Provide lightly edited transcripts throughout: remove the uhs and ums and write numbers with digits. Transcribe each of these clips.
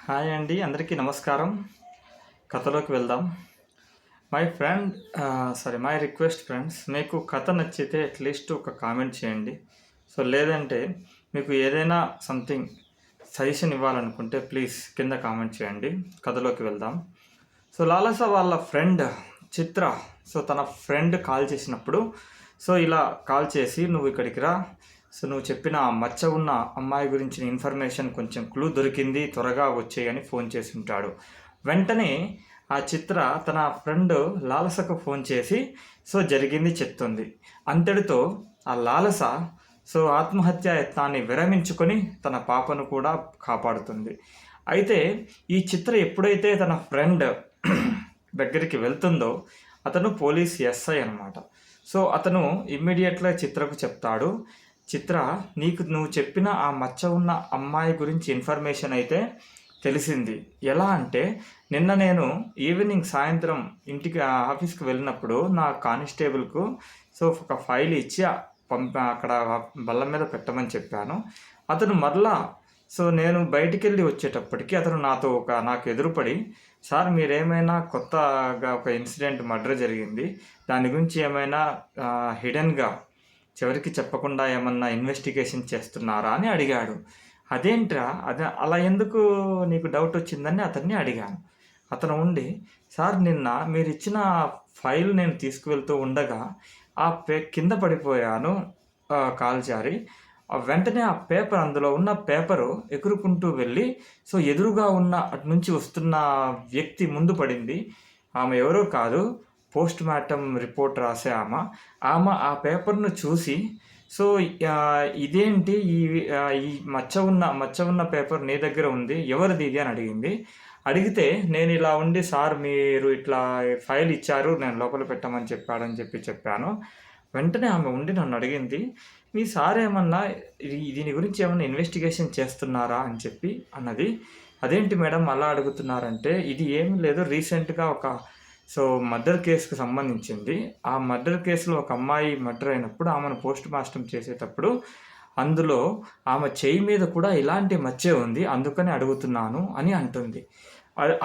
Hi అండి, అందరికీ నమస్కారం. కథలోకి వెళ్దాం. మై రిక్వెస్ట్ ఫ్రెండ్స్, మీకు కథ నచ్చితే అట్లీస్ట్ ఒక కామెంట్ చేయండి. లేదంటే మీకు ఏదైనా సంథింగ్ సజెషన్ ఇవ్వాలనుకుంటే ప్లీజ్ కింద కామెంట్ చేయండి. కథలోకి వెళ్దాం. లాలస వాళ్ళ ఫ్రెండ్ చిత్ర తన ఫ్రెండ్ కాల్ చేసినప్పుడు ఇలా కాల్ చేసి, నువ్వు ఇక్కడికి రా, నువ్వు చెప్పిన ఆ మచ్చ ఉన్న అమ్మాయి గురించిన ఇన్ఫర్మేషన్ కొంచెం క్లూ దొరికింది, త్వరగా వచ్చేయని ఫోన్ చేసి ఉంటాడు. వెంటనే ఆ చిత్ర తన ఫ్రెండ్ లాలసకు ఫోన్ చేసి జరిగింది చెప్తుంది. అంతటితో ఆ లాలస ఆత్మహత్య యత్నాన్ని విరమించుకొని తన పాపను కూడా కాపాడుతుంది. అయితే ఈ చిత్ర ఎప్పుడైతే తన ఫ్రెండ్ దగ్గరికి వెళ్తుందో, అతను పోలీస్ ఎస్ఐ అనమాట. అతను ఇమ్మీడియట్గా చిత్రకు చెప్తాడు, చిత్ర, నువ్వు చెప్పిన ఆ మచ్చ ఉన్న అమ్మాయి గురించి ఇన్ఫర్మేషన్ అయితే తెలిసింది. ఎలా అంటే, నిన్న నేను ఈవినింగ్ సాయంత్రం ఇంటికి ఆఫీస్కి వెళ్ళినప్పుడు నా కానిస్టేబుల్కు ఒక ఫైల్ ఇచ్చి అక్కడ బల్ల మీద పెట్టమని చెప్పాను. అతను మరలా నేను బయటికి వెళ్ళి వచ్చేటప్పటికి అతను నాకు ఎదురుపడి, సార్, మీరేమైనా కొత్తగా ఒక ఇన్సిడెంట్ మర్డర్ జరిగింది, దాని గురించి ఏమైనా హిడెన్గా చివరికి చెప్పకుండా ఏమన్నా ఇన్వెస్టిగేషన్ చేస్తున్నారా అని అడిగాడు. అదేంట్రా, అలా ఎందుకు నీకు డౌట్ వచ్చిందని అతన్ని అడిగాను. అతను ఉండి, సార్, నిన్న మీరు ఇచ్చిన ఫైల్ నేను తీసుకువెళ్తూ ఉండగా కింద పడిపోయాను, కాలు జారి. వెంటనే ఆ పేపర్, అందులో ఉన్న పేపరు ఎగురుకుంటూ వెళ్ళి ఎదురుగా ఉన్న అటు నుంచి వస్తున్న వ్యక్తి ముందు పడింది. ఆమె ఎవరో కాదు, పోస్ట్ మార్టం రిపోర్ట్ రాసే ఆమె ఆ పేపర్ను చూసి, ఇదేంటి, ఈ మచ్చ ఉన్న పేపర్ నీ దగ్గర ఉంది, ఎవరిది ఇది అని అడిగింది. అడిగితే నేను ఇలా ఉండి, సార్, మీరు ఇట్లా ఫైల్ ఇచ్చారు, నేను లోపల పెట్టమని చెప్పాడని చెప్పాను. వెంటనే ఆమె ఉండి నన్ను అడిగింది, మీ సార్ ఏమన్నా దీని గురించి ఏమన్నా ఇన్వెస్టిగేషన్ చేస్తున్నారా అని చెప్పి అన్నది. అదేంటి మేడం అలా అడుగుతున్నారంటే, ఇది ఏమీ లేదు, రీసెంట్గా ఒక మర్డర్ కేసుకు సంబంధించింది. ఆ మర్డర్ కేసులో ఒక అమ్మాయి మర్డర్ అయినప్పుడు ఆమెను పోస్ట్ మార్టం చేసేటప్పుడు అందులో ఆమె చేయి మీద కూడా ఇలాంటి మచ్చే ఉంది, అందుకని అడుగుతున్నాను అని అంటుంది.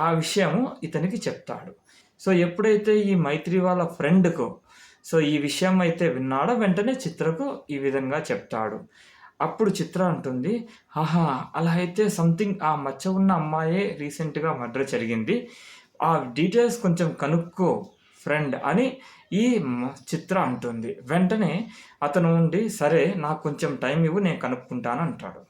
ఆ విషయము ఇతనికి చెప్తాడు. ఎప్పుడైతే ఈ మైత్రి వాళ్ళ ఫ్రెండ్కు ఈ విషయం అయితే విన్నాడో, వెంటనే చిత్రకు ఈ విధంగా చెప్తాడు. అప్పుడు చిత్ర అంటుంది, ఆహా, అలా అయితే సంథింగ్ ఆ మచ్చ ఉన్న అమ్మాయే రీసెంట్గా మర్డర్ జరిగింది, ఆ డీటెయిల్స్ కొంచెం కనుక్కో ఫ్రెండ్ అని ఈ చిత్ర అంటుంది. వెంటనే అతను ఉండి, సరే, నాకు కొంచెం టైం ఇవ్వు, నేను కనుక్కుంటాను అంటాడు.